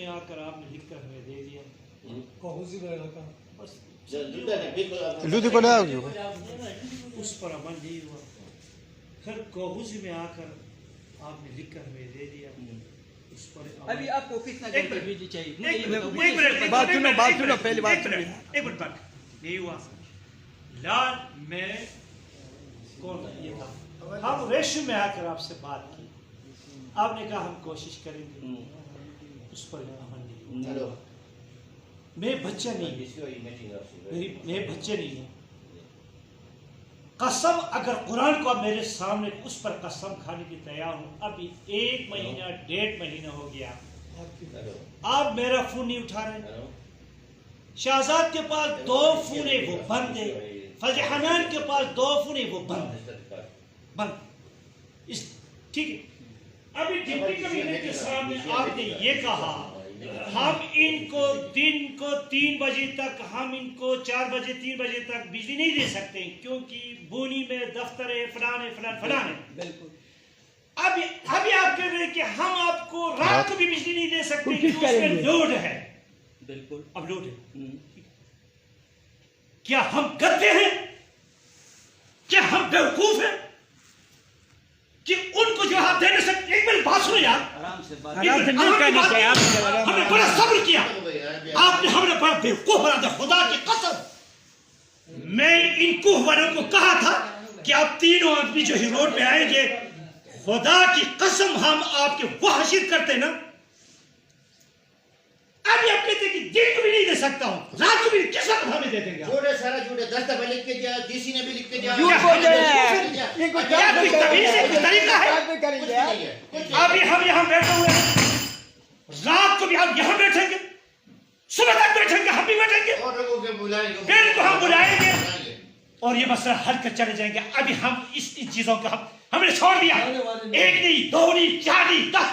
میں آ کر آپ نے لکھ کر ہمیں دے دیا. بس لودھی کو لے آؤ گے اس پر عمل نہیں ہوا. پھر کوہوزی میں آ کر آپ نے لکھ کر ہمیں دے دیا. اس پر ابھی آپ کو کتنا گھنٹہ بجلی چاہیے؟ بات سنو پہلی بات سنو. ایک منٹ تک نہیں ہوا. لال میں کون یہ تھا. ہم ریشو میں آ کر آپ سے بات کی. آپ نے کہا ہم کوشش کریں گے. اس پر عمل نہیں ہوا. میں بچہ نہیں ہوں. میں بچے نہیں ہوں. قسم اگر قرآن کو اب میرے سامنے اس پر قسم کھانے کی تیار ہوں. ابھی 1 مہینہ 1.5 مہینہ ہو گیا آپ میرا فون نہیں اٹھا رہے. شہزاد کے پاس 2 فون ہے وہ بند ہے. فضل حنان کے پاس 2 فون ہے وہ بند ہے. ٹھیک ہے. ابھی ڈپٹی کمشنر کے سامنے آپ نے یہ کہا ہم ان کو دن کو 3 بجے تک ہم ان کو 4 بجے 3 بجے تک بجلی نہیں دے سکتے کیونکہ بونی میں دفتر ہے فلان ہے فلان فلان ہے. بالکل. ابھی آپ کہہ رہے ہیں کہ ہم آپ کو رات کو بھی بجلی نہیں دے سکتے کیونکہ اس میں لوڈ ہے. بالکل اب لوڈ ہے. کیا ہم گدے ہیں؟ کیا ہم بیوقوف ہیں کہ ان کو جواب دے نہیں سکتے؟ ایک منٹ بات سنو یار. آرام سے بات. ہم نے بڑا صبر کیا. آپ نے ہمیں بڑا بیوقوف بنا دیا. خدا کی قسم میں ان کوہوروں کو کہا تھا کہ آپ تینوں آدمی جو ہی روڈ پہ آئیں گے خدا کی قسم ہم آپ کے وہ حشر کرتے نا. ابھی آپ کہتے ہیں کہ دن کو بھی نہیں دے سکتا ہوں رات کو بھی کس وقت ہمیں دے دیں گے؟ جھوٹے سارا جھوٹے 10 دفعہ لکھ کے دیا. ڈی سی نے بھی لکھ کے دیا. کیا کوئی تمیز ہے کوئی طریقہ ہے؟ ابھی ہم یہاں بیٹھے ہوئے ہیں. رات کو بھی ہم یہاں بیٹھیں گے صبح تک بیٹھیں گے. ہم بھی بیٹھیں گے اور لوگوں کے بلائیں گے. دن کو ہم بلائیں گے اور یہ مسئلہ حل کر چلے جائیں گے. ابھی ہم اس چیزوں کو ہم نے چھوڑ دیا. 1 نہیں 2 نہیں 4 نہیں 10